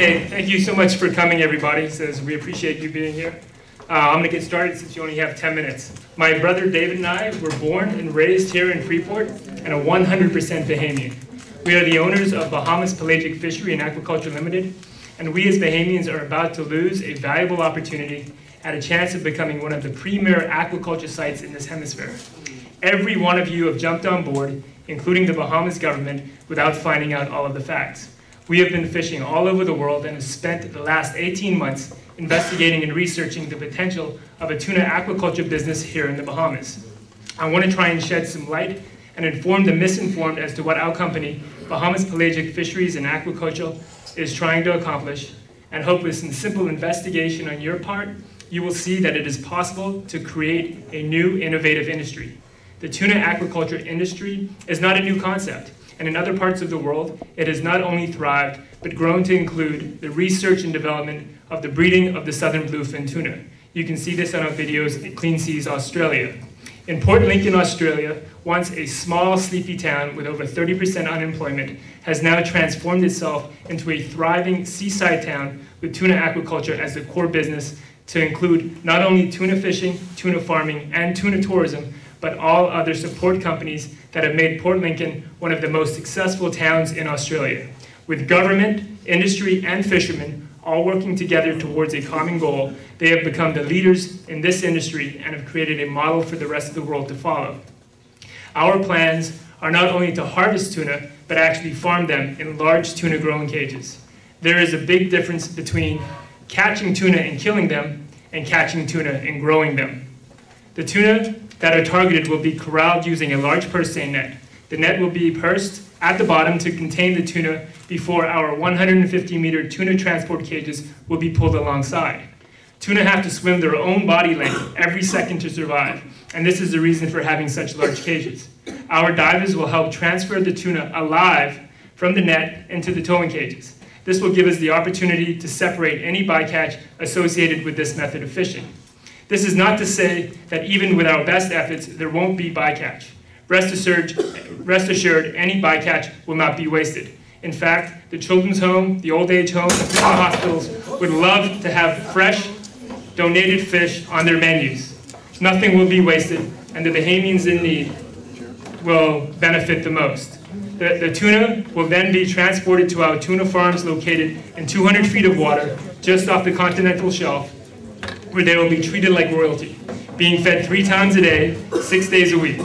Hey, thank you so much for coming, everybody. We appreciate you being here. I'm going to get started since you only have 10 minutes. My brother David and I were born and raised here in Freeport and are 100% Bahamian. We are the owners of Bahamas Pelagic Fishery and Aquaculture Limited, and we as Bahamians are about to lose a valuable opportunity at a chance of becoming one of the premier aquaculture sites in this hemisphere. Every one of you have jumped on board, including the Bahamas government, without finding out all of the facts. We have been fishing all over the world and have spent the last 18 months investigating and researching the potential of a tuna aquaculture business here in the Bahamas. I want to try and shed some light and inform the misinformed as to what our company, Bahamas Pelagic Fisheries and Aquaculture, is trying to accomplish, and hope with some simple investigation on your part, you will see that it is possible to create a new innovative industry. The tuna aquaculture industry is not a new concept, and in other parts of the world, it has not only thrived, but grown to include the research and development of the breeding of the southern bluefin tuna. You can see this on our videos at Clean Seas Australia. In Port Lincoln, Australia, once a small, sleepy town with over 30% unemployment, has now transformed itself into a thriving seaside town with tuna aquaculture as the core business, to include not only tuna fishing, tuna farming, and tuna tourism, but all other support companies that have made Port Lincoln one of the most successful towns in Australia. With government, industry, and fishermen all working together towards a common goal, they have become the leaders in this industry and have created a model for the rest of the world to follow. Our plans are not only to harvest tuna, but actually farm them in large tuna growing cages. There is a big difference between catching tuna and killing them, and catching tuna and growing them. The tuna that are targeted will be corralled using a large purse seine net. The net will be pursed at the bottom to contain the tuna before our 150-meter tuna transport cages will be pulled alongside. Tuna have to swim their own body length every second to survive, and this is the reason for having such large cages. Our divers will help transfer the tuna alive from the net into the towing cages. This will give us the opportunity to separate any bycatch associated with this method of fishing. This is not to say that even with our best efforts, there won't be bycatch. Rest assured, any bycatch will not be wasted. In fact, the children's home, the old age home, the tuna hospitals would love to have fresh, donated fish on their menus. Nothing will be wasted, and the Bahamians in need will benefit the most. The tuna will then be transported to our tuna farms located in 200 feet of water just off the continental shelf, where they will be treated like royalty, being fed 3 times a day, 6 days a week.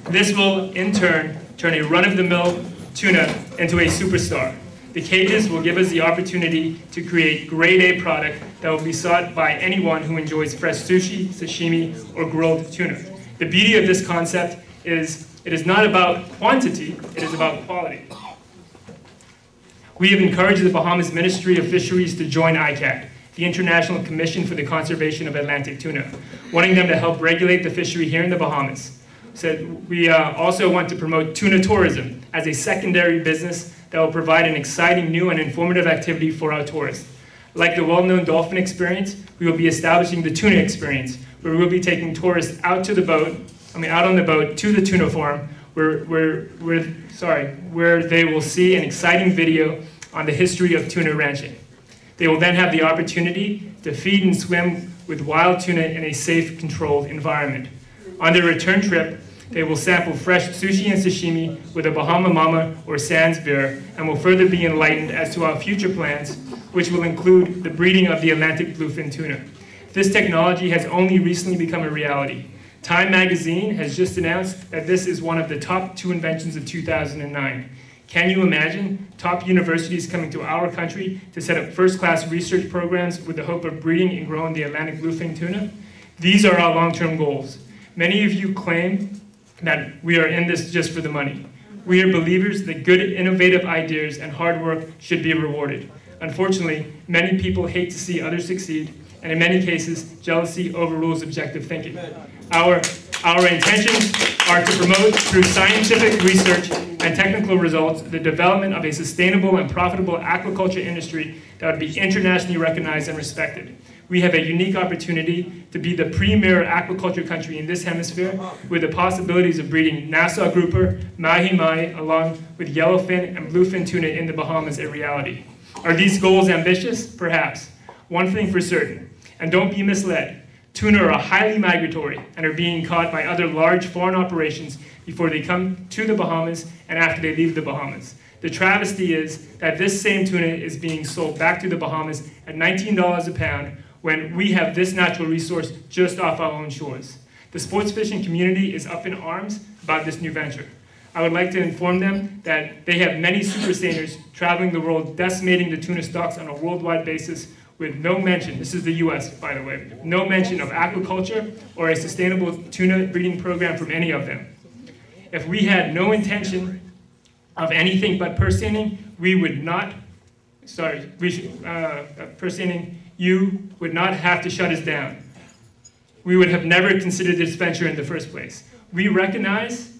This will, in turn, turn a run-of-the-mill tuna into a superstar. The cages will give us the opportunity to create grade A product that will be sought by anyone who enjoys fresh sushi, sashimi, or grilled tuna. The beauty of this concept is it is not about quantity, it is about quality. We have encouraged the Bahamas Ministry of Fisheries to join ICAT, the International Commission for the Conservation of Atlantic Tuna, wanting them to help regulate the fishery here in the Bahamas. So we also want to promote tuna tourism as a secondary business that will provide an exciting new and informative activity for our tourists. Like the well-known dolphin experience, we will be establishing the tuna experience, where we will be taking tourists out on the boat to the tuna farm, where they will see an exciting video on the history of tuna ranching. They will then have the opportunity to feed and swim with wild tuna in a safe, controlled environment. On their return trip, they will sample fresh sushi and sashimi with a Bahama Mama or Sans beer, and will further be enlightened as to our future plans, which will include the breeding of the Atlantic bluefin tuna. This technology has only recently become a reality. Time magazine has just announced that this is one of the top 2 inventions of 2009. Can you imagine top universities coming to our country to set up first-class research programs with the hope of breeding and growing the Atlantic bluefin tuna? These are our long-term goals. Many of you claim that we are in this just for the money. We are believers that good, innovative ideas and hard work should be rewarded. Unfortunately, many people hate to see others succeed, and in many cases, jealousy overrules objective thinking. Our intentions are to promote, through scientific research and technical results, the development of a sustainable and profitable aquaculture industry that would be internationally recognized and respected. We have a unique opportunity to be the premier aquaculture country in this hemisphere, with the possibilities of breeding Nassau grouper, mahi-mahi, along with yellowfin and bluefin tuna in the Bahamas a reality. Are these goals ambitious? Perhaps. One thing for certain, and don't be misled, tuna are highly migratory and are being caught by other large foreign operations before they come to the Bahamas and after they leave the Bahamas. The travesty is that this same tuna is being sold back to the Bahamas at $19 a pound when we have this natural resource just off our own shores. The sports fishing community is up in arms about this new venture. I would like to inform them that they have many super seiners traveling the world decimating the tuna stocks on a worldwide basis with no mention, this is the US by the way, no mention of aquaculture or a sustainable tuna breeding program from any of them. If we had no intention of anything but purse seining, we would not, purse seining, you would not have to shut us down. We would have never considered this venture in the first place. We recognize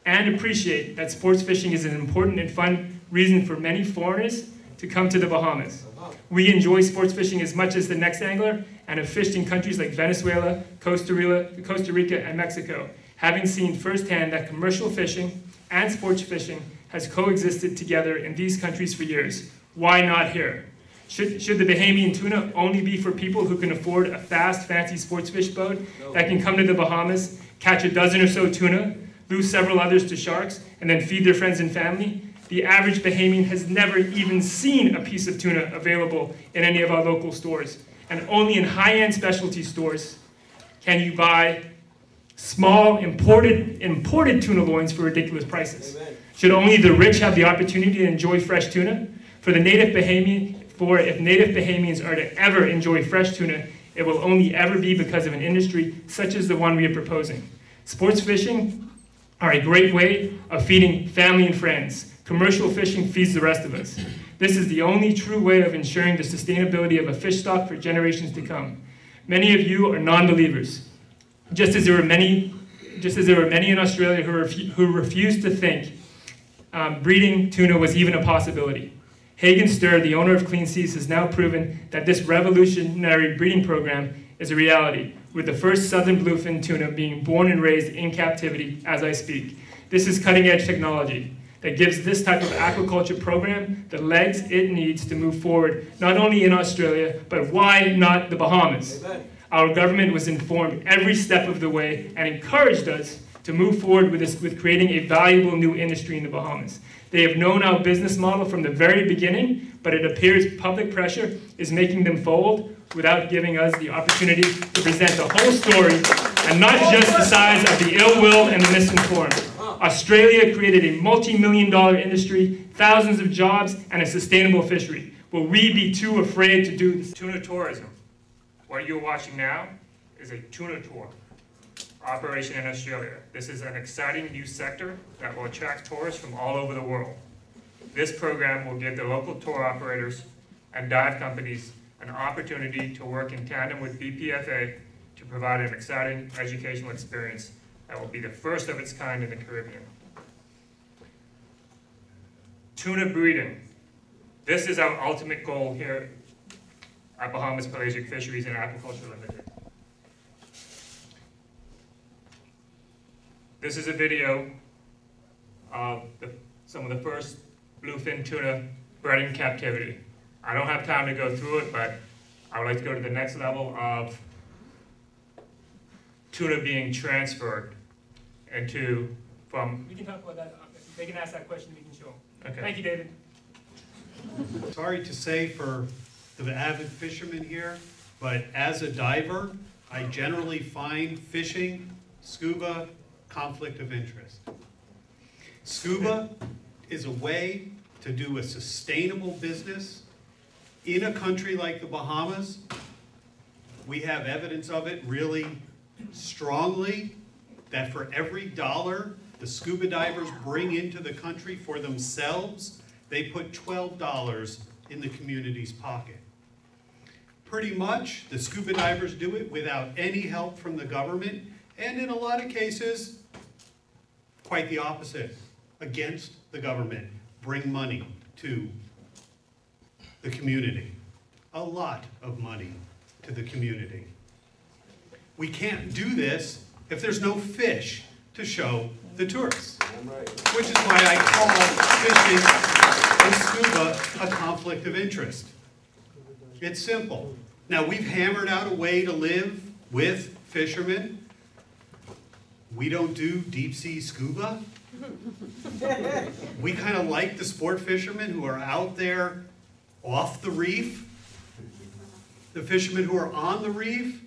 and appreciate that sports fishing is an important and fun reason for many foreigners to come to the Bahamas. We enjoy sports fishing as much as the next angler and have fished in countries like Venezuela, Costa Rica, and Mexico, having seen firsthand that commercial fishing and sports fishing has coexisted together in these countries for years. Why not here? Should the Bahamian tuna only be for people who can afford a fast, fancy sports fish boat that can come to the Bahamas, catch a dozen or so tuna, lose several others to sharks, and then feed their friends and family? The average Bahamian has never even seen a piece of tuna available in any of our local stores. And only in high-end specialty stores can you buy small, imported tuna loins for ridiculous prices. Amen. Should only the rich have the opportunity to enjoy fresh tuna? If native Bahamians are to ever enjoy fresh tuna, it will only ever be because of an industry such as the one we are proposing. Sports fishing are a great way of feeding family and friends. Commercial fishing feeds the rest of us. This is the only true way of ensuring the sustainability of a fish stock for generations to come. Many of you are non-believers, just as there were many in Australia who refused to think breeding tuna was even a possibility. Hagen Sturr, the owner of Clean Seas, has now proven that this revolutionary breeding program is a reality, with the first southern bluefin tuna being born and raised in captivity as I speak. This is cutting-edge technology that gives this type of aquaculture program the legs it needs to move forward, not only in Australia, but why not the Bahamas? Amen. Our government was informed every step of the way and encouraged us to move forward with creating a valuable new industry in the Bahamas. They have known our business model from the very beginning, but it appears public pressure is making them fold without giving us the opportunity to present the whole story and not just the size of the ill will and the misinformed. Australia created a multi-million-dollar industry, thousands of jobs, and a sustainable fishery. Will we be too afraid to do this? Tuna tourism. What you're watching now is a tuna tour operation in Australia. This is an exciting new sector that will attract tourists from all over the world. This program will give the local tour operators and dive companies an opportunity to work in tandem with BPFA to provide an exciting educational experience that will be the first of its kind in the Caribbean. Tuna breeding. This is our ultimate goal here at Bahamas Pelagic Fisheries and Aquaculture Limited. This is a video of some of the first bluefin tuna bred in captivity. I don't have time to go through it, but I would like to go to the next level of tuna being transferred into from. We can talk about that. They can ask that question. We can show them. Okay. Thank you, David. Sorry to say for the avid fishermen here, but as a diver, I generally find fishing, scuba, conflict of interest. Scuba is a way to do a sustainable business in a country like the Bahamas. We have evidence of it really strongly, that for every dollar the scuba divers bring into the country for themselves, they put $12 in the community's pocket. Pretty much, the scuba divers do it without any help from the government, and in a lot of cases, quite the opposite, against the government, bring money to the community. A lot of money to the community. We can't do this if there's no fish to show the tourists, which is why I call fishing is scuba a conflict of interest? It's simple. Now, we've hammered out a way to live with fishermen. We don't do deep sea scuba. We kind of like the sport fishermen who are out there off the reef. The fishermen who are on the reef.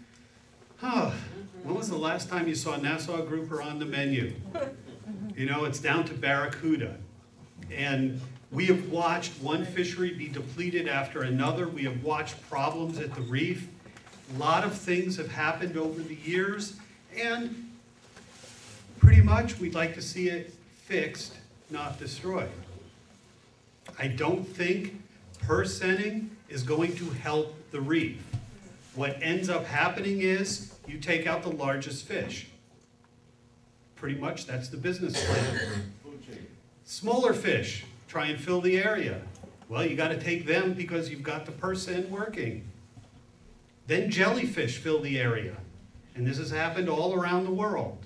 When was the last time you saw Nassau grouper on the menu? You know, it's down to barracuda. And we have watched one fishery be depleted after another. We have watched problems at the reef. A lot of things have happened over the years, and pretty much we'd like to see it fixed, not destroyed. I don't think persenning is going to help the reef. What ends up happening is you take out the largest fish. Pretty much that's the business plan. Smaller fish try and fill the area. Well, you got to take them because you've got the percent working. Then jellyfish fill the area. And this has happened all around the world.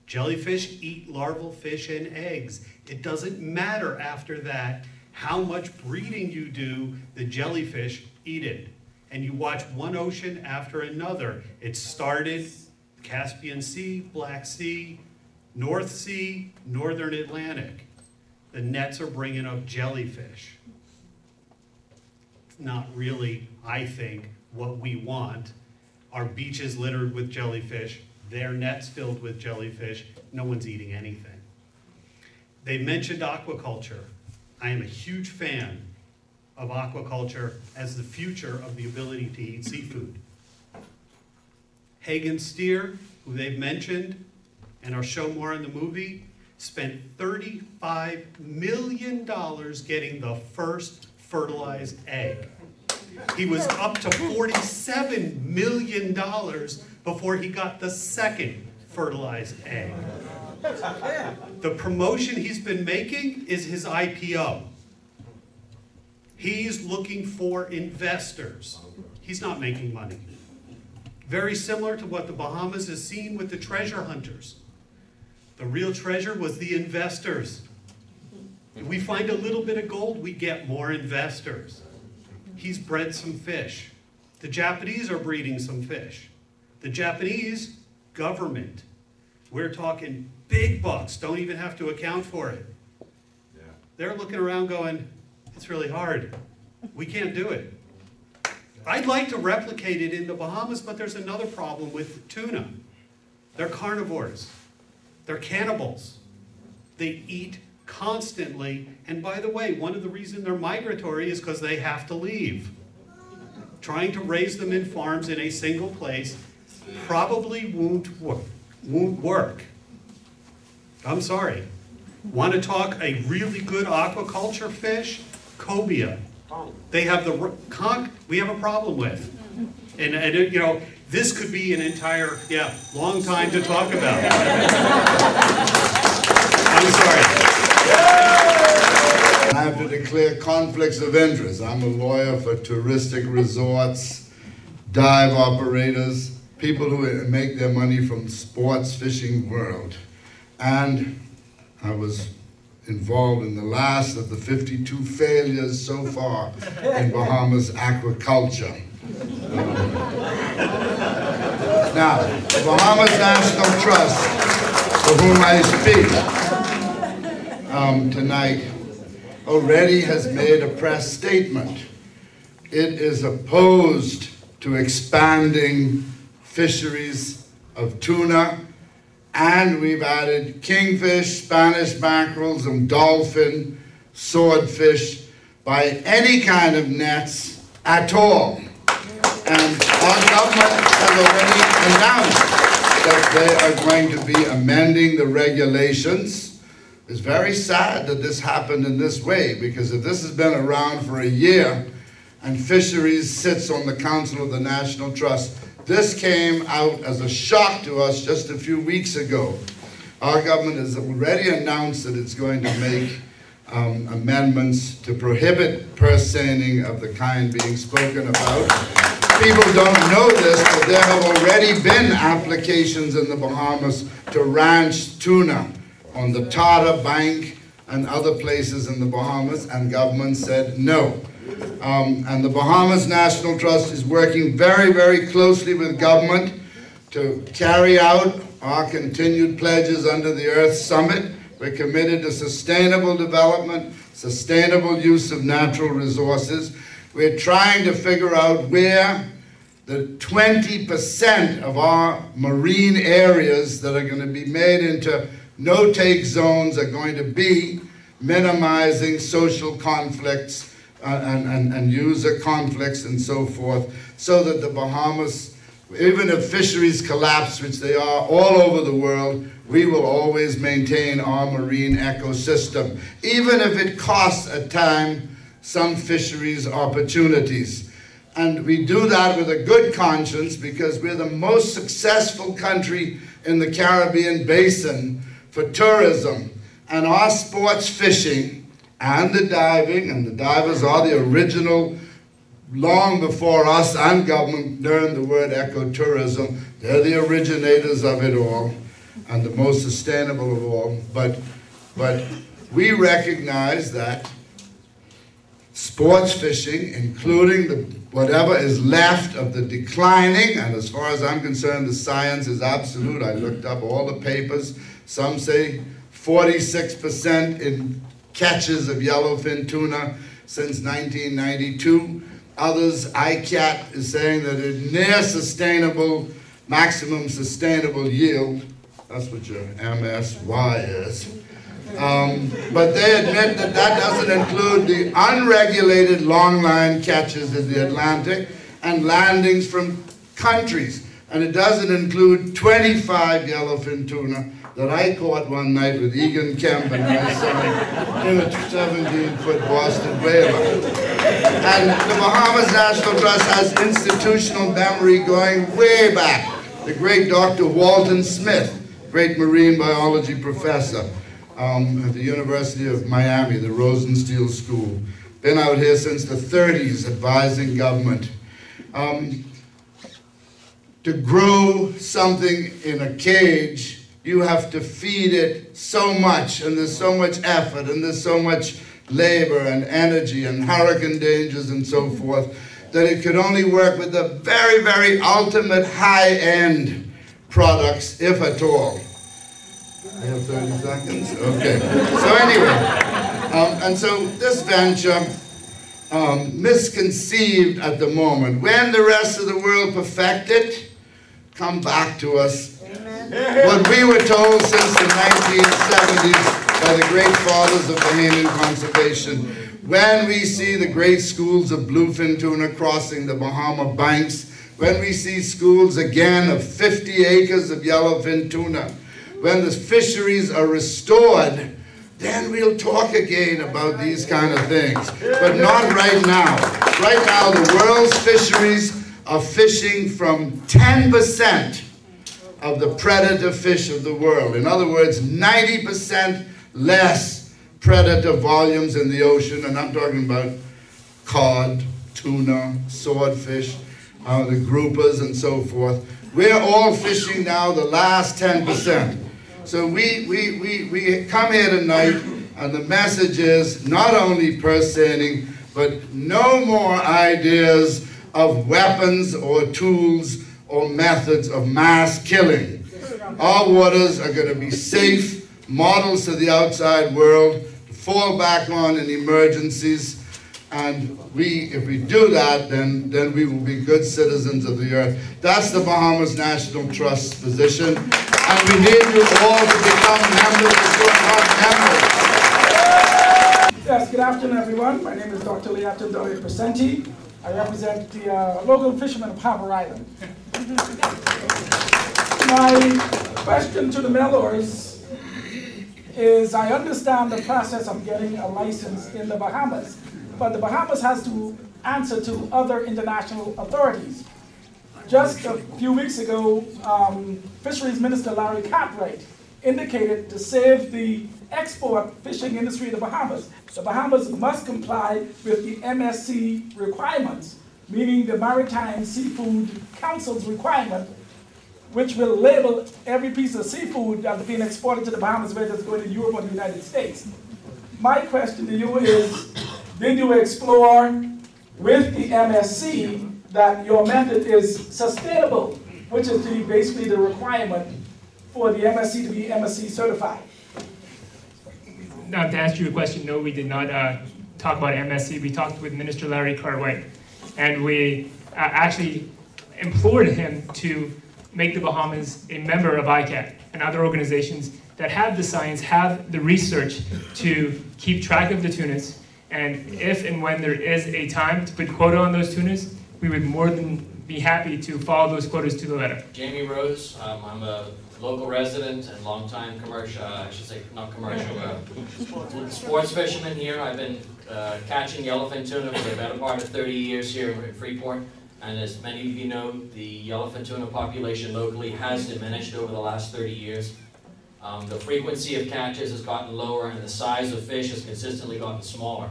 Jellyfish eat larval fish and eggs. It doesn't matter after that how much breeding you do, the jellyfish eat it. And you watch one ocean after another. It started Caspian Sea, Black Sea, North Sea, Northern Atlantic. The nets are bringing up jellyfish. It's not really, I think, what we want. Our beaches littered with jellyfish, their nets filled with jellyfish. No one's eating anything. They mentioned aquaculture. I am a huge fan of aquaculture as the future of the ability to eat seafood. Hagen Steer, who they've mentioned, and I'll show more in the movie, spent $35 million getting the first fertilized egg. He was up to $47 million before he got the second fertilized egg. The promotion he's been making is his IPO. He's looking for investors. He's not making money. Very similar to what the Bahamas has seen with the treasure hunters. The real treasure was the investors. If we find a little bit of gold, we get more investors. He's bred some fish. The Japanese are breeding some fish. The Japanese government, we're talking big bucks, don't even have to account for it. Yeah. They're looking around going, it's really hard. We can't do it. I'd like to replicate it in the Bahamas, but there's another problem with tuna. They're carnivores. They're cannibals. They eat constantly. And by the way, one of the reasons they're migratory is because they have to leave. Trying to raise them in farms in a single place probably won't work. I'm sorry. Want to talk a really good aquaculture fish? Cobia. They have the conch we have a problem with. And you know, this could be an entire, long time to talk about. I'm sorry. I have to declare conflicts of interest. I'm a lawyer for touristic resorts, dive operators, people who make their money from sports fishing world. And I was involved in the last of the 52 failures so far in Bahamas aquaculture. Now, the Bahamas National Trust, for whom I speak tonight, already has made a press statement. It is opposed to expanding fisheries of tuna, and we've added kingfish, Spanish mackerels, and dolphin, swordfish, by any kind of nets at all. And our government has already announced that they are going to be amending the regulations. It's very sad that this happened in this way, because if this has been around for a year and fisheries sits on the Council of the National Trust, this came out as a shock to us just a few weeks ago. Our government has already announced that it's going to make amendments to prohibit purse-seining of the kind being spoken about. People don't know this, but there have already been applications in the Bahamas to ranch tuna on the Tata Bank, and other places in the Bahamas, and government said no. And the Bahamas National Trust is working very, very closely with government to carry out our continued pledges under the Earth Summit. We're committed to sustainable development, sustainable use of natural resources. We're trying to figure out where the 20% of our marine areas that are going to be made into no-take zones are going to be, minimizing social conflicts and user conflicts and so forth, so that the Bahamas, even if fisheries collapse, which they are all over the world, we will always maintain our marine ecosystem, even if it costs at times some fisheries opportunities. And we do that with a good conscience because we're the most successful country in the Caribbean basin for tourism. And our sports fishing and the diving, and the divers are the original, long before us and government learned the word ecotourism. They're the originators of it all and the most sustainable of all. But we recognize that sports fishing, including whatever is left of the declining, and as far as I'm concerned, the science is absolute. I looked up all the papers. Some say 46% in catches of yellowfin tuna since 1992. Others, ICAT is saying that it's near sustainable, maximum sustainable yield. That's what your MSY is. But they admit that that doesn't include the unregulated longline catches in the Atlantic and landings from countries. And it doesn't include 25 yellowfin tuna that I caught one night with Egan Kemp and my son in a 17-foot Boston whaler. And the Bahamas National Trust has institutional memory going way back. The great Dr. Walton Smith, great marine biology professor, at the University of Miami, the Rosenstiel School. Been out here since the 30s advising government. To grow something in a cage, you have to feed it so much, and there's so much effort, and there's so much labor and energy and hurricane dangers and so forth, that it could only work with the very, very ultimate high-end products, if at all. I have 30 seconds? Okay. So anyway, and so this venture, misconceived at the moment. When the rest of the world perfect it, come back to us. Amen. What we were told since the 1970s by the great fathers of Bahamian conservation, when we see the great schools of bluefin tuna crossing the Bahama banks, when we see schools again of 50 acres of yellowfin tuna, when the fisheries are restored, then we'll talk again about these kind of things. But not right now. Right now, the world's fisheries are fishing from 10% of the predator fish of the world. In other words, 90% less predator volumes in the ocean, and I'm talking about cod, tuna, swordfish, the groupers, and so forth. We're all fishing now the last 10%. So we come here tonight, and the message is not only purse-seining, but no more ideas of weapons or tools or methods of mass killing. Our waters are going to be safe, models to the outside world, to fall back on in emergencies, and if we do that, then we will be good citizens of the earth. That's the Bahamas National Trust's position. And we need you all to become members if you are not members. Yes, good afternoon, everyone. My name is Dr. Leato Dole Presenti. I represent the local fishermen of Harbour Island. My question to the Mellors is, I understand the process of getting a license in the Bahamas, but the Bahamas has to answer to other international authorities. Just a few weeks ago, Fisheries Minister Larry Cartwright indicated to save the export fishing industry of the Bahamas must comply with the MSC requirements, meaning the Maritime Seafood Council's requirement, which will label every piece of seafood that's being exported to the Bahamas, whether it's going to Europe or the United States. my question to you is, did you explore with the MSC that your method is sustainable, which is basically the requirement for the MSC to be MSC certified? Now, to answer your question, no, we did not talk about MSC. We talked with Minister Larry Cartwright, and we actually implored him to make the Bahamas a member of ICAT and other organizations that have the science, have the research to keep track of the tunas, and if and when there is a time to put quota on those tunas, we would more than be happy to follow those quotas to the letter. Jamie Rose, I'm a local resident and longtime commercial, I should say not commercial, sports fisherman here. I've been catching yellowfin tuna for the better part of 30 years here in Freeport. And as many of you know, the yellowfin tuna population locally has diminished over the last 30 years. The frequency of catches has gotten lower and the size of fish has consistently gotten smaller.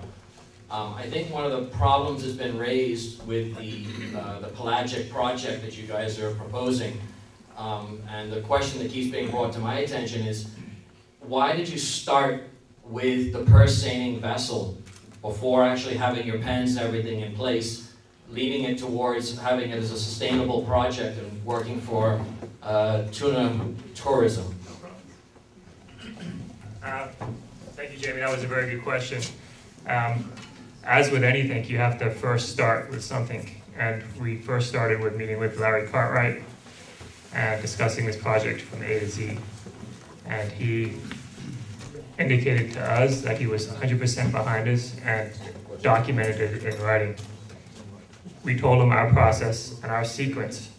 I think one of the problems has been raised with the Pelagic project that you guys are proposing. And the question that keeps being brought to my attention is, why did you start with the purse seining vessel before actually having your pens and everything in place, leading it towards having it as a sustainable project and working for tuna tourism? Thank you, Jamie. That was a very good question. As with anything, you have to first start with something. And we first started with meeting with Larry Cartwright and discussing this project from A to Z. And he indicated to us that he was 100% behind us and documented it in writing. We told him our process and our sequence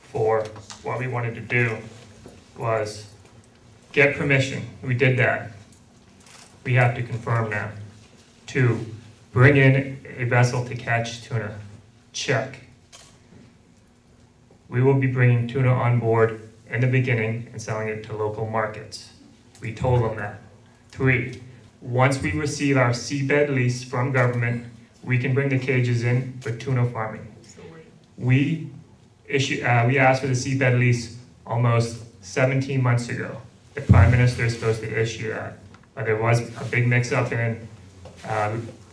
for what we wanted to do was get permission. We did that. We have to confirm now. 2, bring in a vessel to catch tuna. Check. We will be bringing tuna on board in the beginning and selling it to local markets. We told them that. 3, once we receive our seabed lease from government, we can bring the cages in for tuna farming. We asked for the seabed lease almost 17 months ago. The Prime Minister is supposed to issue that. But there was a big mix-up in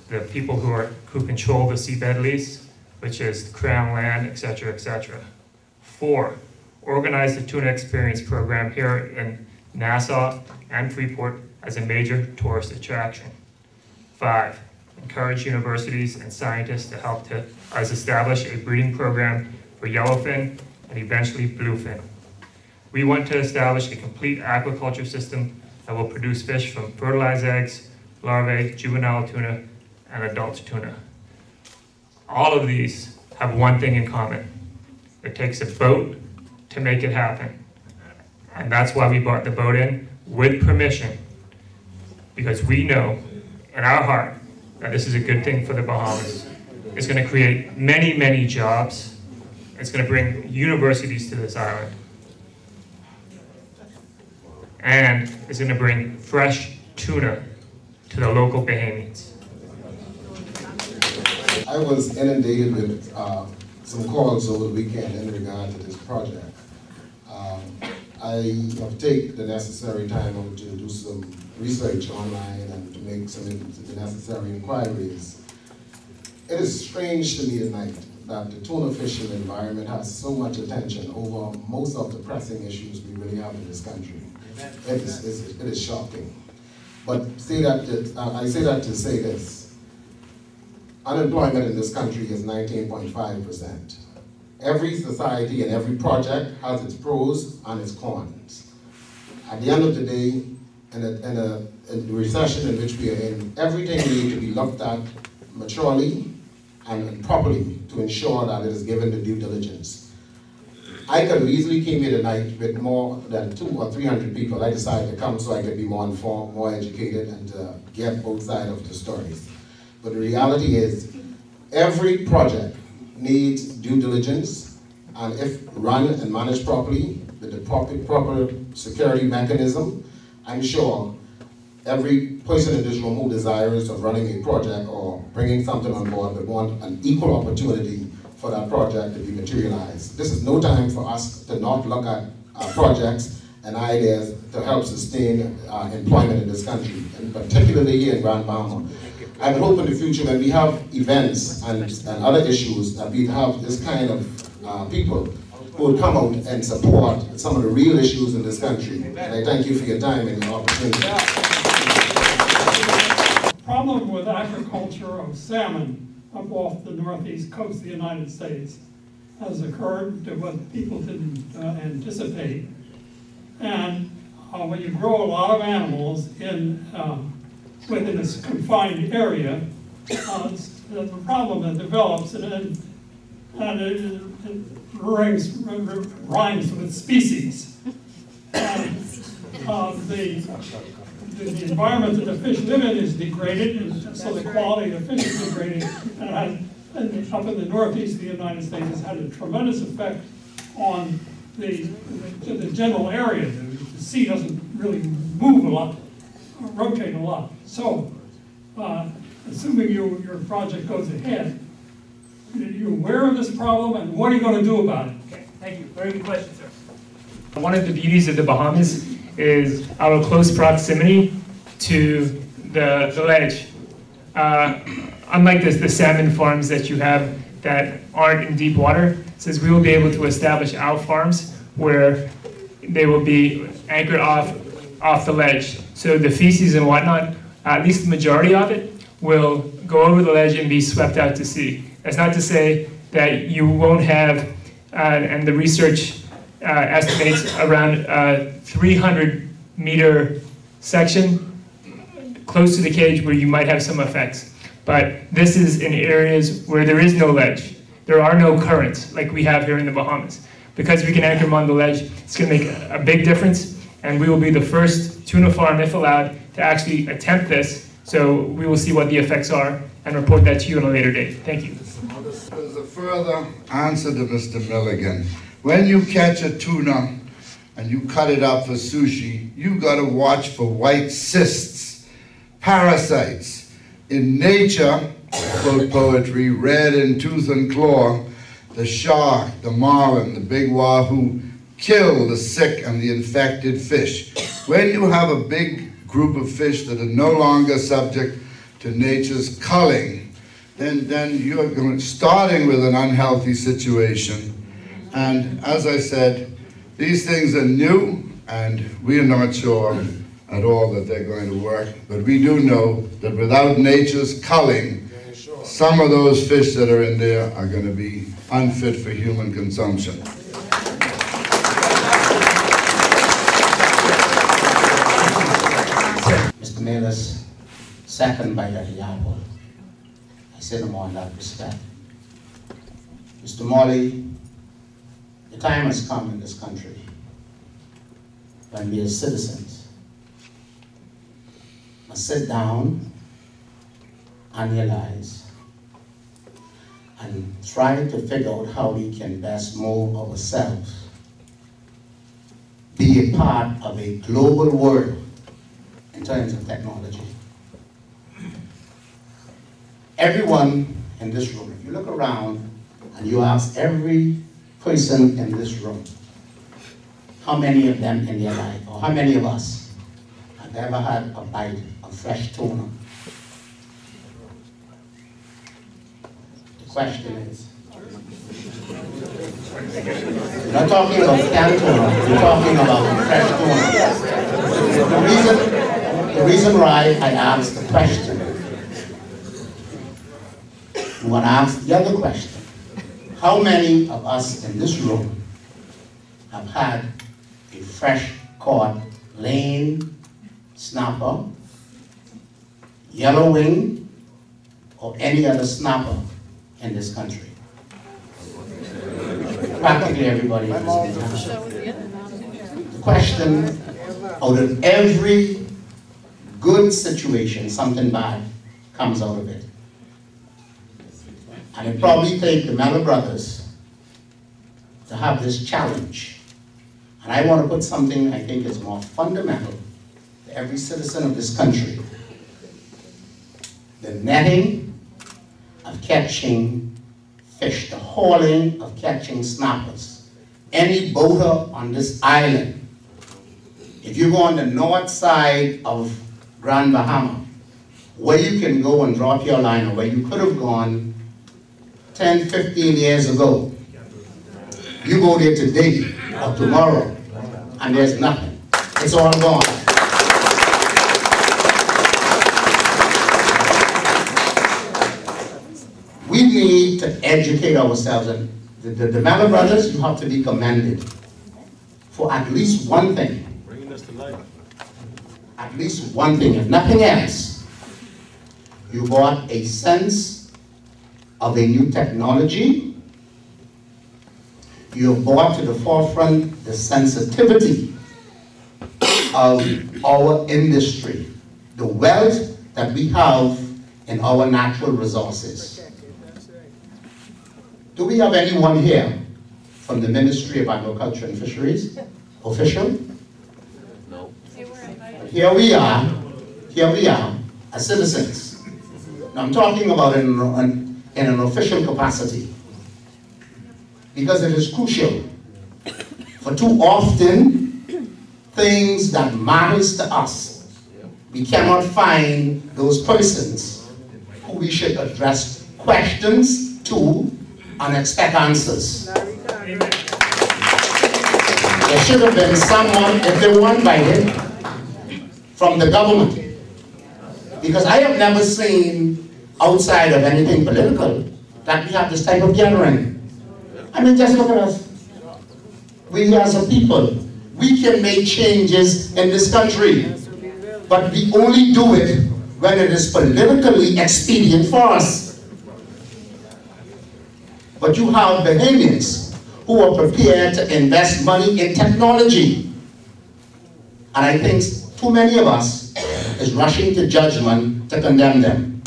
the people who control the seabed lease, which is Crown Land, etc., etc. 4, organize the Tuna Experience program here in Nassau and Freeport as a major tourist attraction. 5, encourage universities and scientists to help us establish a breeding program for yellowfin and eventually bluefin. We want to establish a complete aquaculture system that will produce fish from fertilized eggs, larvae, juvenile tuna, and adult tuna. All of these have one thing in common. It takes a boat to make it happen. And that's why we brought the boat in with permission, because we know in our heart that this is a good thing for the Bahamas. It's going to create many, many jobs. It's going to bring universities to this island. And it's going to bring fresh tuna to the local Bahamians. I was inundated with some calls over the weekend in regard to this project. I have taken the necessary time to do some research online and to make some the necessary inquiries. It is strange to me tonight that the tuna fishing environment has so much attention over most of the pressing issues we really have in this country. It is shocking. But I say that to say this. Unemployment in this country is 19.5%. Every society and every project has its pros and its cons. At the end of the day, in the recession in which we are in, everything needs to be looked at maturely and properly to ensure that it is given the due diligence. I could have easily came here tonight with more than 200 or 300 people. I decided to come so I could be more informed, more educated, and get both sides of the stories. But the reality is, every project needs due diligence, and if run and managed properly, with the proper security mechanism, I'm sure every person in this room who desires of running a project or bringing something on board would want an equal opportunity for that project to be materialized. This is no time for us to not look at projects and ideas to help sustain employment in this country, and particularly here in Grand Bahama. I would hope in the future when we have events and other issues that we have this kind of people who would come out and support some of the real issues in this country. And I thank you for your time and your opportunity. The problem with agriculture of salmon up off the northeast coast of the United States has occurred to what people didn't anticipate. And when you grow a lot of animals in within this confined area, the problem that develops and it rhymes with species. And the environment that the fish live in is degraded, and so the quality of the fish is degraded. And up in the northeast of the United States has had a tremendous effect on the general area. The sea doesn't really move a lot, rotate a lot. So, assuming your project goes ahead, are you aware of this problem, and what are you going to do about it? Okay, thank you. Very good question, sir. One of the beauties of the Bahamas is our close proximity to the ledge. Unlike the salmon farms that you have that aren't in deep water, says we will be able to establish our farms where they will be anchored off the ledge. So the feces and whatnot, at least the majority of it, will go over the ledge and be swept out to sea. That's not to say that you won't have, and the research estimates around 300-meter section close to the cage where you might have some effects. But this is in areas where there is no ledge. There are no currents like we have here in the Bahamas. Because we can anchor them on the ledge, it's going to make a big difference, and we will be the first tuna farm, if allowed, to actually attempt this. So we will see what the effects are and report that to you on a later date. Thank you. There's a further answer to Mr. Milligan. When you catch a tuna and you cut it up for sushi, you got to watch for white cysts, parasites. In nature, quote poetry, red in tooth and claw, the shark, the marlin, the big wahoo kill the sick and the infected fish. When you have a big group of fish that are no longer subject to nature's culling, then you're starting with an unhealthy situation. And as I said, these things are new, and we are not sure at all that they're going to work. But we do know that without nature's culling, some of those fish that are in there are going to be unfit for human consumption. Mr. Mellors, second by the apple. I say no more in that respect. Mr. Morley, the time has come in this country when we as citizens must sit down, analyze, and try to figure out how we can best mold ourselves, be a part of a global world in terms of technology. Everyone in this room, if you look around and you ask every person in this room, how many of them in their life, or how many of us have ever had a bite of fresh tuna? The question is, we're not talking about canned tuna, we're talking about fresh tuna. The reason why I asked the question, I'm going to ask the other question. How many of us in this room have had a fresh caught lane snapper, yellow wing, or any other snapper in this country? Practically everybody in this country. The question, out of every good situation, something bad comes out of it. And it probably takes the Mellor brothers to have this challenge. And I want to put something I think is more fundamental to every citizen of this country. The netting of catching fish, the hauling of catching snappers. Any boater on this island, If you go on the north side of Grand Bahama, where you can go and drop your line, or where you could have gone 10, 15 years ago, you go there today or tomorrow, and there's nothing. It's all gone. We need to educate ourselves, and the Mellor brothers, you have to be commended for at least one thing. Bringing us to life. At least one thing, if nothing else. You brought a sense of a new technology. You have brought to the forefront the sensitivity of our industry, the wealth that we have in our natural resources. Do we have anyone here from the Ministry of Agriculture and Fisheries? Official? No. Here we are as citizens. Now I'm talking about in an official capacity, because it is crucial. For too often, things that matters to us, we cannot find those persons who we should address questions to and expect answers. There should have been someone, if they were invited, from the government. Because I have never seen, outside of anything political, that we have this type of gathering. I mean, just look at us. We as a people, we can make changes in this country, but we only do it when it is politically expedient for us. But you have Bahamians who are prepared to invest money in technology. And I think too many of us is rushing to judgment to condemn them.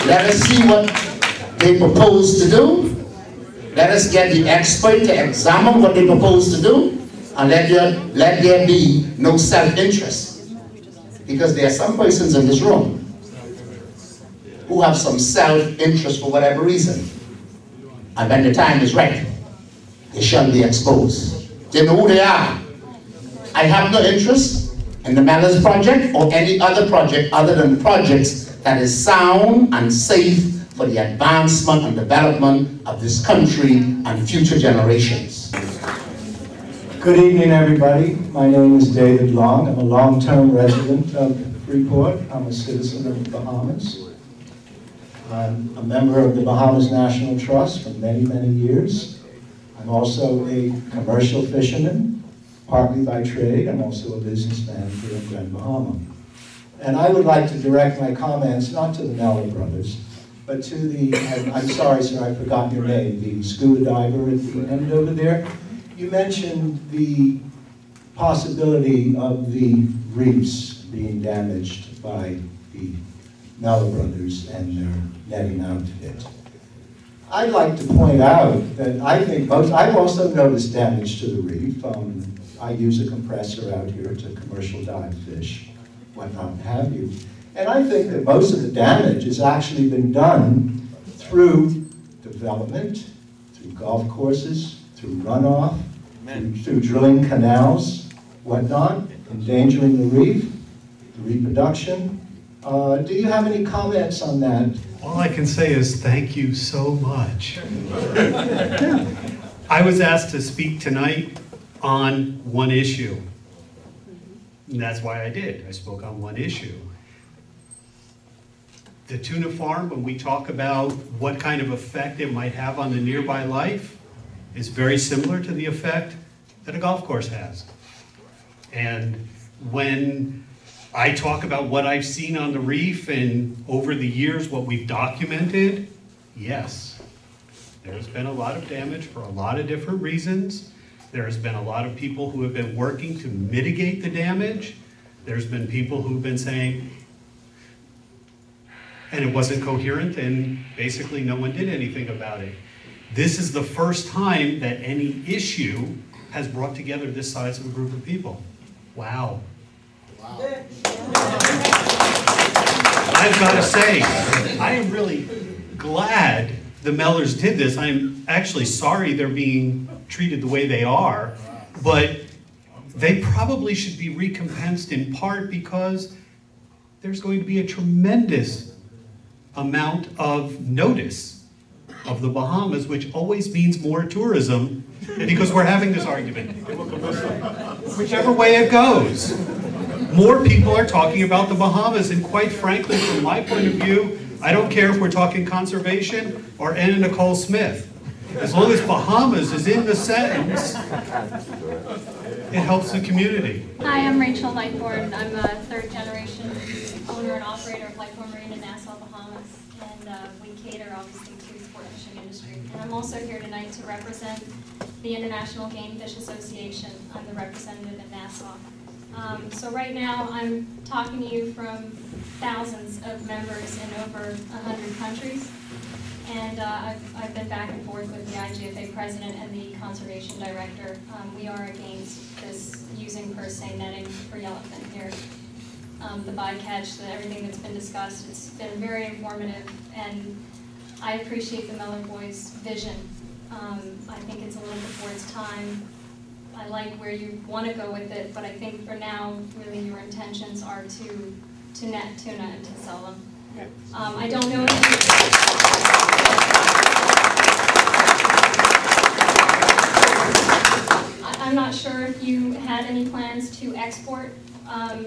Let us see what they propose to do. Let us get the expert to examine what they propose to do, and let there be no self-interest. Because there are some persons in this room who have some self-interest for whatever reason. And when the time is right, they shall be exposed. They know who they are. I have no interest in the Mellors project or any other project other than projects that is sound and safe for the advancement and development of this country and future generations. Good evening, everybody. My name is David Long. I'm a long-term resident of Freeport. I'm a citizen of the Bahamas. I'm a member of the Bahamas National Trust for many, many years. I'm also a commercial fisherman, partly by trade. I'm also a businessman here in Grand Bahama. And I would like to direct my comments not to the Mellor brothers, but to the, I'm sorry, sir, I forgot your name, the scuba diver at the end over there. You mentioned the possibility of the reefs being damaged by the Mellor brothers and their netting outfit. I'd like to point out that I think I've also noticed damage to the reef. I use a compressor out here to commercial dive fish, whatnot have you. And I think that most of the damage has actually been done through development, through golf courses, through runoff, through drilling canals, whatnot, endangering the reef, the reproduction. Do you have any comments on that? All I can say is thank you so much. I was asked to speak tonight on one issue. And that's why I did. I spoke on one issue. The tuna farm, when we talk about what kind of effect it might have on the nearby life, is very similar to the effect that a golf course has. And when I talk about what I've seen on the reef and over the years what we've documented, yes, there's been a lot of damage for a lot of different reasons. There's been a lot of people who have been working to mitigate the damage. There's been people who've been saying, and it wasn't coherent, and basically no one did anything about it. This is the first time that any issue has brought together this size of a group of people. Wow. Wow. I've got to say, I am really glad the Mellors did this. I'm actually sorry they're being treated the way they are, but they probably should be recompensed in part because there's going to be a tremendous amount of notice of the Bahamas, which always means more tourism, because we're having this argument. Whichever way it goes, more people are talking about the Bahamas, and quite frankly, from my point of view, I don't care if we're talking conservation or Anna Nicole Smith. As long as Bahamas is in the sentence, it helps the community. Hi, I'm Rachel Lightbourne. I'm a third-generation owner and operator of Lightbourne Marine in Nassau, Bahamas, and we cater, obviously, to the sport fishing industry. And I'm also here tonight to represent the International Game Fish Association. I'm the representative in Nassau. So right now, I'm talking to you from thousands of members in over 100 countries. And I've been back and forth with the IGFA president and the conservation director. We are against this using per se netting for yellowfin here. The bycatch, everything that's been discussed, it's been very informative, and I appreciate the Mellor boys' vision. I think it's a little before its time. I like where you want to go with it, but I think for now, really your intentions are to net tuna and to sell them. I don't know I'm not sure if you had any plans to export.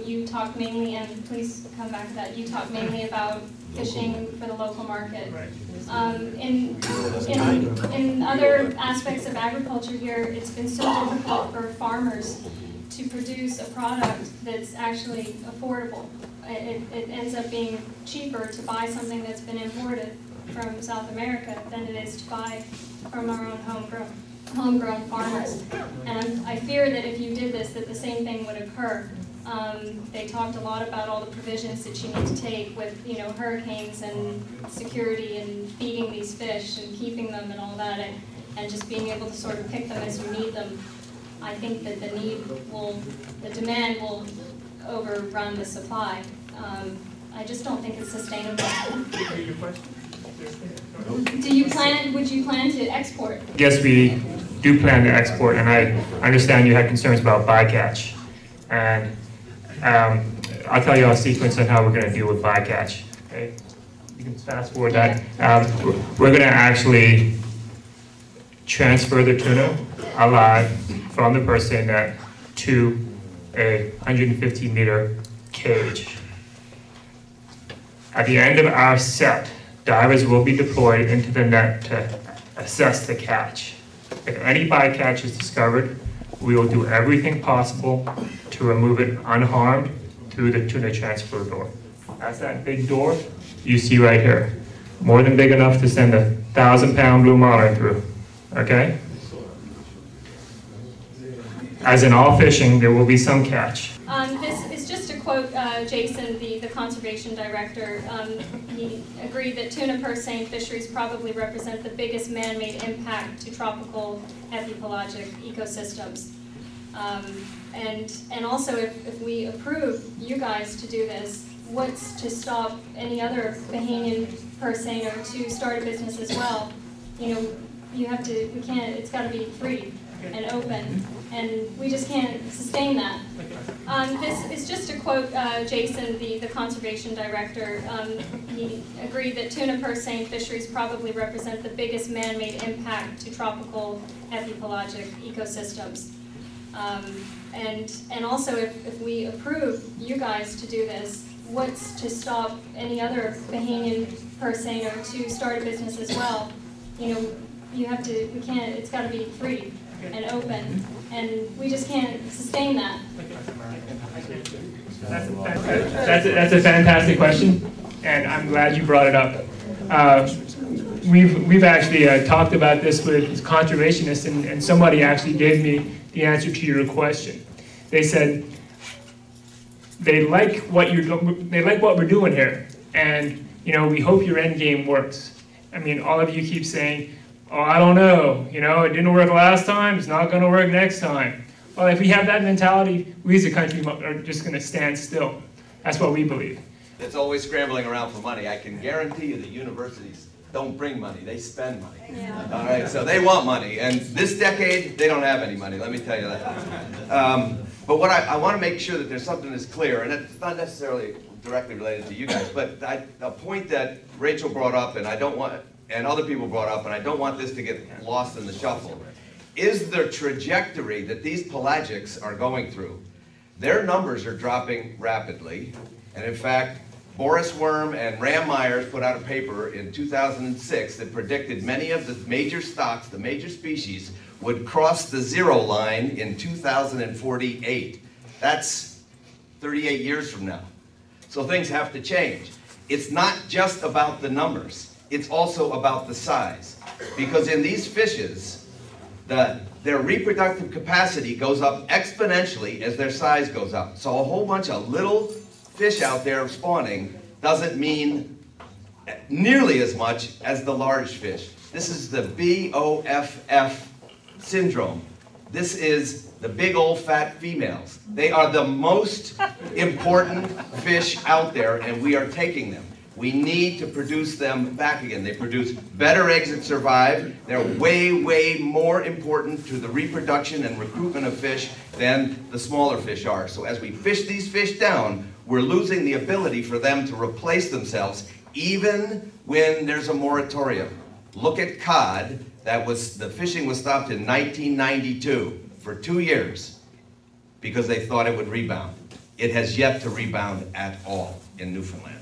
You talked mainly, and please come back to that, you talked mainly about fishing for the local market. In other aspects of agriculture here, it's been so difficult for farmers to produce a product that's actually affordable. It ends up being cheaper to buy something that's been imported from South America than it is to buy from our own homegrown farmers. And I fear that if you did this, that the same thing would occur. They talked a lot about all the provisions that you need to take with, hurricanes and security and feeding these fish and keeping them and all that, and just being able to sort of pick them as you need them. I think that the demand will overrun the supply. I just don't think it's sustainable. Would you plan to export? Yes, we do plan to export, and I understand you had concerns about bycatch. And I'll tell you our sequence on how we're going to deal with bycatch. Okay? You can fast forward that. We're going to actually transfer the tuna alive from the per se net to a 150-meter cage. At the end of our set, divers will be deployed into the net to assess the catch. If any bycatch is discovered, we will do everything possible to remove it unharmed through the tuna transfer door. That's that big door you see right here. More than big enough to send a 1,000-pound blue marlin through, okay? As in all fishing, there will be some catch. This is just to quote Jason, the conservation director. He agreed that tuna per se fisheries probably represent the biggest man-made impact to tropical epipelagic ecosystems. And also, if we approve you guys to do this, what's to stop any other Bahamian person to start a business as well? It's got to be free and open, and we just can't sustain that. This is just to quote Jason, the conservation director. He agreed that tuna per se fisheries probably represent the biggest man-made impact to tropical epipelagic ecosystems. And also, if we approve you guys to do this, what's to stop any other Bahamian person to start a business as well? It's got to be free and open, and we just can't sustain that. That's a fantastic question, and I'm glad you brought it up. We've actually talked about this with conservationists, and somebody actually gave me the answer to your question. They said they like what we're doing here, and we hope your end game works. I mean, all of you keep saying, "Oh, I don't know. It didn't work last time. It's not going to work next time." Well, if we have that mentality, we as a country are just going to stand still. That's what we believe. It's always scrambling around for money. I can guarantee you the universities don't bring money, they spend money. Yeah. All right, so they want money, and this decade, they don't have any money, let me tell you that. But what I want to make sure that there's something that's clear, and it's not necessarily directly related to you guys, but a point that Rachel brought up, and I don't want, and other people brought up, and I don't want this to get lost in the shuffle, is the trajectory that these pelagics are going through. Their numbers are dropping rapidly, and in fact, Boris Worm and Ram Myers put out a paper in 2006 that predicted many of the major stocks, the major species, would cross the zero line in 2048. That's 38 years from now. So things have to change. It's not just about the numbers, it's also about the size. Because in these fishes, their reproductive capacity goes up exponentially as their size goes up. So a whole bunch of little fish out there spawning doesn't mean nearly as much as the large fish. This is the BOFF syndrome. This is the big old fat females. They are the most important fish out there, and we are taking them. We need to produce them back again. They produce better eggs that survive. They're way, way more important to the reproduction and recruitment of fish than the smaller fish are. So as we fish these fish down, we're losing the ability for them to replace themselves even when there's a moratorium. Look at cod. The fishing was stopped in 1992 for 2 years because they thought it would rebound. It has yet to rebound at all in Newfoundland.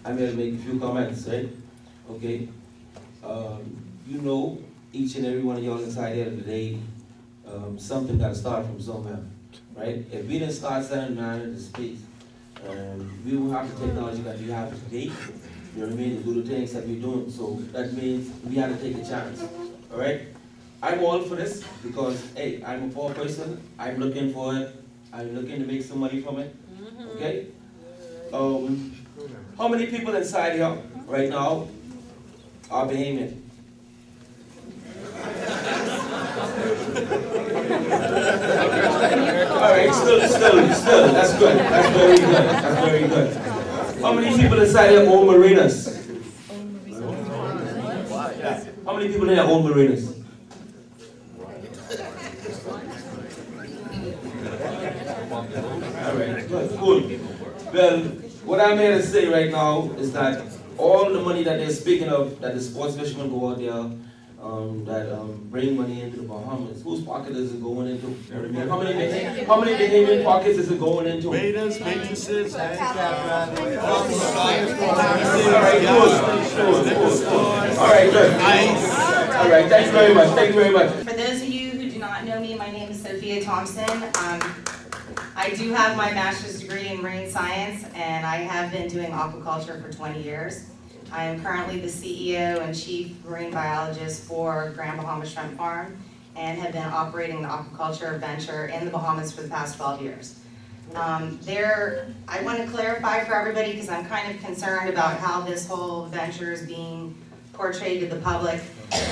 I'm here to make a few comments, right? Okay. You know, each and every one of y'all inside here today, something got to start from somewhere, right? If we didn't start sending man into space, we will have the technology that we have today, you know what I mean, to do the things that we're doing. So that means we had to take a chance, all right? I'm all for this because, hey, I'm a poor person. I'm looking for it. I'm looking to make some money from it, okay? How many people inside here right now are Bahamian? All right, still, that's good. That's very good. That's very good. How many people inside here own marinas? How many people in here own marinas? All right, good, cool. Well, what I'm here to say right now is that all the money that they're speaking of, that the sports fishermen go out there, that bring money into the Bahamas, whose pocket is it going into? How many Bahamian pockets is it going into? Waiters, waitresses, handicap riders. All right, good. All right, thanks very much. Thank you very much. For those of you who do not know me, my name is Sophia Thompson. I do have my master's degree in marine science, and I have been doing aquaculture for 20 years. I am currently the CEO and chief marine biologist for Grand Bahamian Shrimp Farm, and have been operating the aquaculture venture in the Bahamas for the past 12 years. I want to clarify for everybody, because I'm kind of concerned about how this whole venture is being portrayed to the public.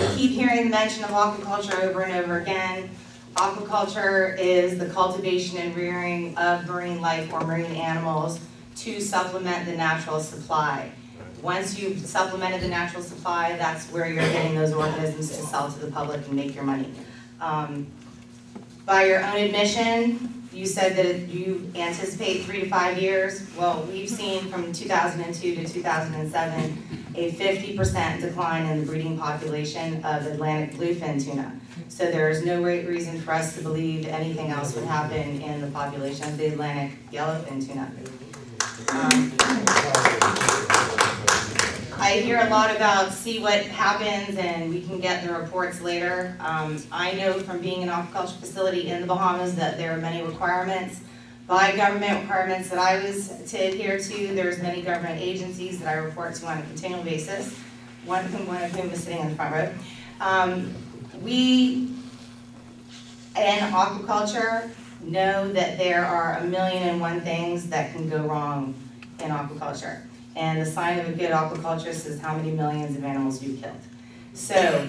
We keep hearing the mention of aquaculture over and over again. Aquaculture is the cultivation and rearing of marine life or marine animals to supplement the natural supply. Once you've supplemented the natural supply, that's where you're getting those organisms to sell to the public and make your money. By your own admission, you said that you anticipate 3 to 5 years. Well, we've seen from 2002 to 2007 a 50% decline in the breeding population of Atlantic bluefin tuna. So there is no great reason for us to believe anything else would happen in the population of the Atlantic yellowfin tuna. I hear a lot about see what happens and we can get the reports later. I know from being an aquaculture facility in the Bahamas that there are many requirements by government requirements that I was to adhere to. There's many government agencies that I report to on a continual basis, one of whom is sitting in the front row. We in aquaculture know that there are 1,000,001 things that can go wrong in aquaculture. And the sign of a good aquaculturist is how many millions of animals you killed. So,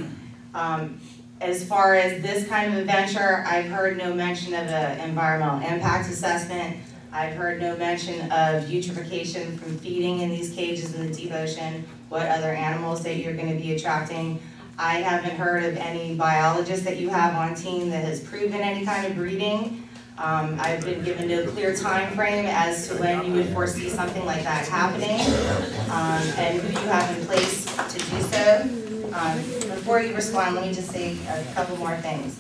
as far as this kind of a venture, I've heard no mention of an environmental impact assessment. I've heard no mention of eutrophication from feeding in these cages in the deep ocean, what other animals that you're going to be attracting. I haven't heard of any biologist that you have on team that has proven any kind of breeding. I've been given no clear time frame as to when you would foresee something like that happening, and who you have in place to do so. Before you respond, let me just say a couple more things.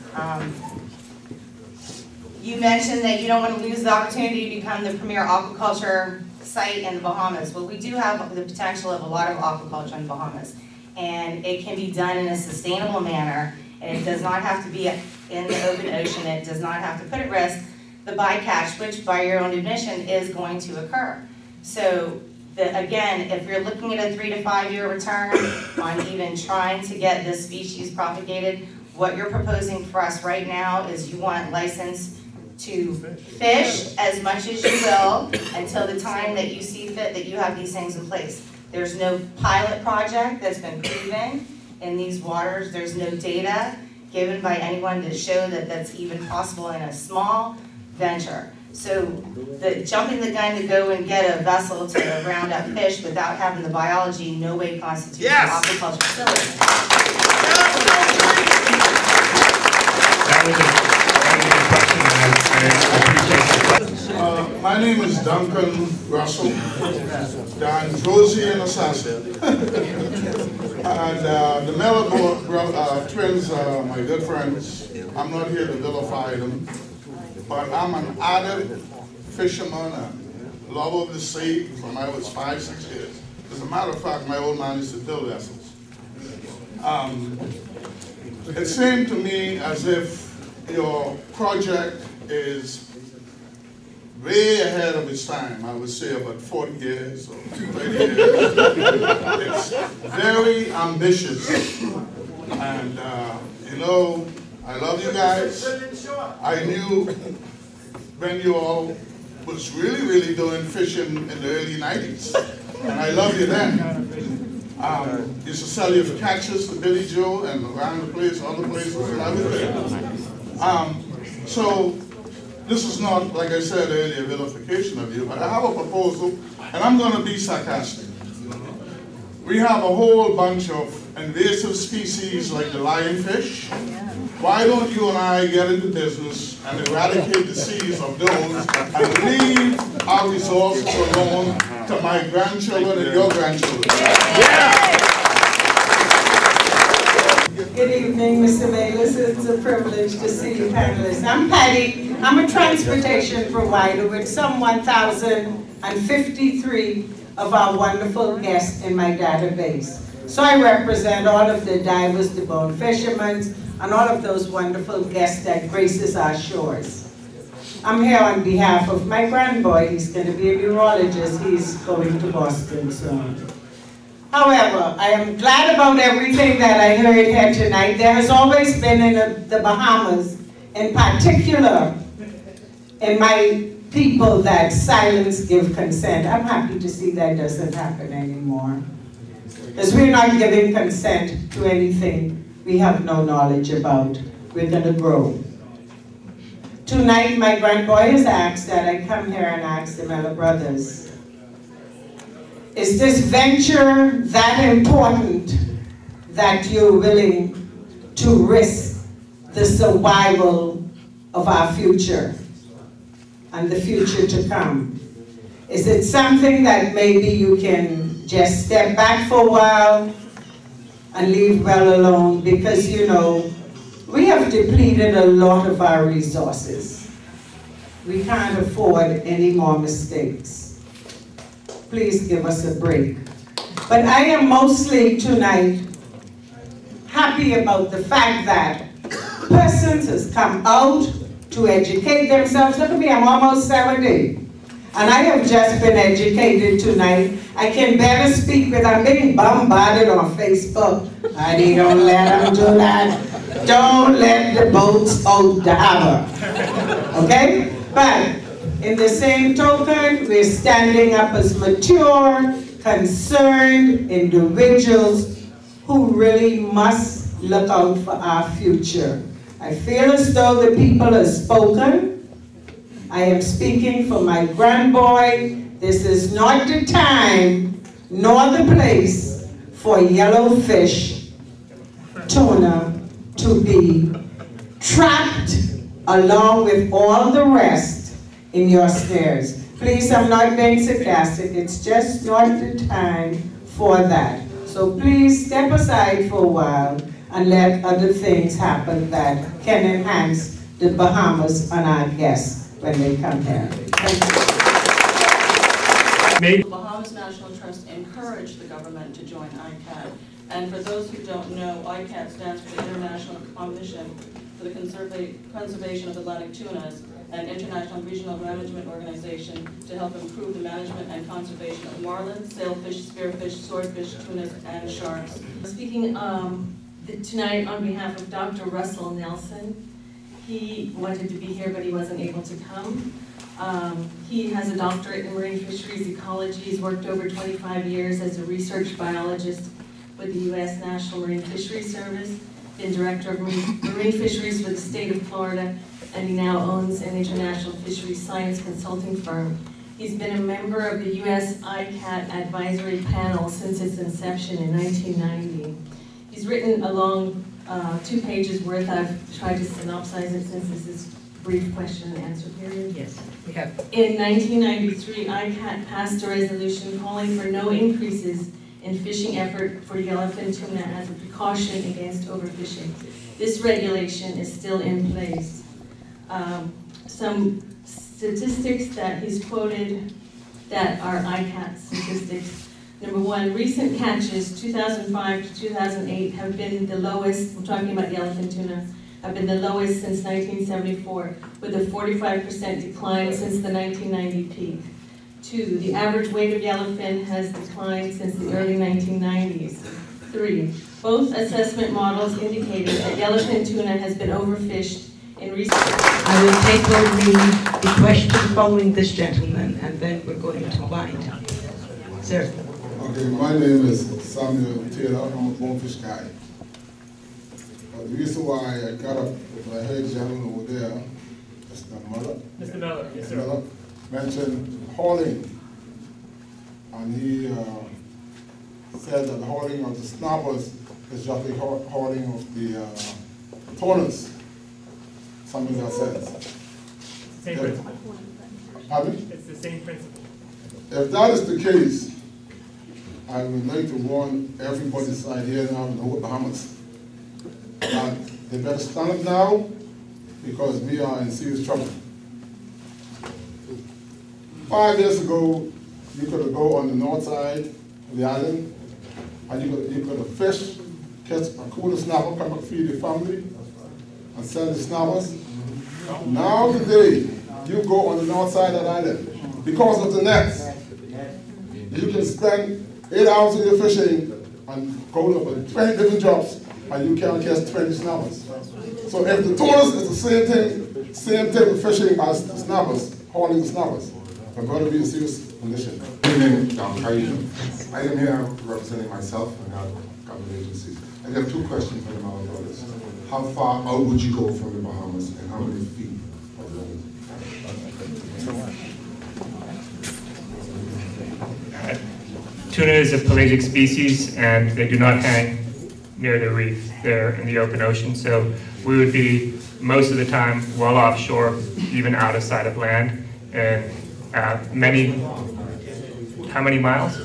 You mentioned that you don't want to lose the opportunity to become the premier aquaculture site in the Bahamas. Well, we do have the potential of a lot of aquaculture in the Bahamas, and it can be done in a sustainable manner, and it does not have to be in the open ocean. It does not have to put at risk the bycatch, which by your own admission is going to occur. So again, if you're looking at a 3 to 5 year return on even trying to get this species propagated, what you're proposing for us right now is you want license to fish as much as you will until the time that you see fit that you have these things in place. There's no pilot project that's been proven in these waters. There's no data given by anyone to show that that's even possible in a small venture. So the jumping the gun to go and get a vessel to round up fish without having the biology no way constitutes an aquaculture facility. My name is Duncan Russell, Don Josie and Assassin. And the Mellor twins are my good friends. I'm not here to vilify them, but I'm an avid fisherman, a lover of the sea from I was 5, 6 years. As a matter of fact, my old man used to build vessels. It seemed to me as if your project is way ahead of its time. I would say about 40 years or 30 years. It's very ambitious. And, you know, I love you guys. I knew when you all was really doing fishing in the early 90s. And I loved you then. Used to sell you catches to Billy Joe and around the place, other places, and I was there. So this is not, like I said earlier, vilification of you, but I have a proposal, and I'm going to be sarcastic. We have a whole bunch of invasive species like the lionfish. Why don't you and I get into business and eradicate the seas of those and leave our resources alone to my grandchildren and your grandchildren? Good evening, Mr. Mellors. It's a privilege to see you panelists. I'm Patty. I'm a transportation provider with some 1,053 of our wonderful guests in my database. So I represent all of the divers, the bone fishermen, and all of those wonderful guests that graces our shores. I'm here on behalf of my grandboy. He's going to be a neurologist. He's going to Boston soon. However, I am glad about everything that I heard here tonight. There has always been in the Bahamas, in particular, in my people, that silence give consent. I'm happy to see that doesn't happen anymore. Because we're not giving consent to anything we have no knowledge about. We're going to grow. Tonight, my grandboy has asked that I come here and ask the Mellor brothers, is this venture that important that you're willing to risk the survival of our future and the future to come? Is it something that maybe you can just step back for a while and leave well alone? Because, you know, we have depleted a lot of our resources. We can't afford any more mistakes. Please give us a break. But I am mostly tonight happy about the fact that persons has come out to educate themselves. Look at me, I'm almost 70. And I have just been educated tonight. I can better speak with, I'm being bombarded on Facebook. Honey, don't let them do that. Don't let the boats out the harbor. Okay? But in the same token, we're standing up as mature, concerned individuals who really must look out for our future. I feel as though the people have spoken, I am speaking for my grandboy. This is not the time nor the place for yellowfish, tuna to be trapped along with all the rest in your snares. Please, I'm not being sarcastic. It's just not the time for that. So please step aside for a while and let other things happen that can enhance the Bahamas and our guests when they come here. Thank you. The Bahamas National Trust encouraged the government to join ICAT. And for those who don't know, ICAT stands for the International Commission for the Conservation of Atlantic Tunas, an international regional management organization to help improve the management and conservation of marlin, sailfish, spearfish, swordfish, tunas, and sharks. Speaking tonight on behalf of Dr. Russell Nelson. He wanted to be here, but he wasn't able to come. He has a doctorate in marine fisheries ecology. He's worked over 25 years as a research biologist with the U.S. National Marine Fisheries Service, been director of marine fisheries for the state of Florida, and he now owns an international fisheries science consulting firm. He's been a member of the U.S. ICAT advisory panel since its inception in 1990. He's written a long 2 pages worth. I've tried to synopsize it since this is brief question and answer period. Yes, we have. In 1993, ICAT passed a resolution calling for no increases in fishing effort for yellowfin tuna as a precaution against overfishing. This regulation is still in place. Some statistics that he's quoted that are ICAT statistics. Number one, recent catches, 2005 to 2008, have been the lowest, we're talking about yellowfin tuna, have been the lowest since 1974, with a 45% decline since the 1990 peak. 2, the average weight of yellowfin has declined since the early 1990s. 3, both assessment models indicated that yellowfin tuna has been overfished in recent years. I will take on the question following this gentleman, and then we're going to bind. Sir. Okay, my name is Samuel Taylor. I'm a bonefish guy. The reason why I got up with my head gentleman over there, Mr. Mellor. Mr. Mellor, yes, sir. Mellor mentioned hauling, and he said that the hauling of the snappers is just the hauling of the tunas. Something that says. Same principle. Pardon? It's the same principle. If that is the case, I would like to warn everybody inside here now in the whole Bahamas that they better stand up now because we are in serious trouble. 5 years ago, you could go on the north side of the island and you could have fished, catch a cooler snapper, come and feed your family, and sell the snappers. Now today, you go on the north side of the island because of the nets. You can spend 8 hours of your fishing and go up with 20 different jobs, and you can't catch 20 snappers. So if the tunas is the same type of fishing as the snappers, hauling the snappers, we're going to be in serious condition. Good evening, how are you doing? I am here representing myself and our government agencies. I have 2 questions for the Mellor brothers. How far out would you go from the Bahamas, and how many feet of water? Tuna is a pelagic species, and they do not hang near the reef. They're in the open ocean, so we would be most of the time well offshore, even out of sight of land, and how many miles?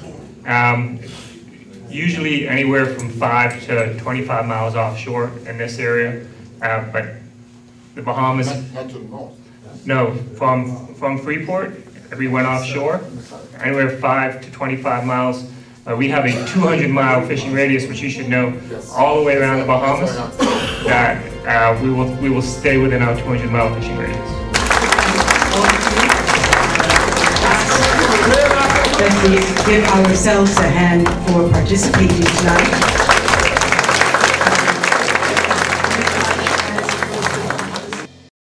Usually anywhere from 5 to 25 miles offshore in this area, but the Bahamas. Not to the north. No, from Freeport, if we went offshore, anywhere 5 to 25 miles. We have a 200-mile fishing radius, which you should know, all the way around the Bahamas. That we will stay within our 200-mile fishing radius. Let's give ourselves a hand for participating tonight.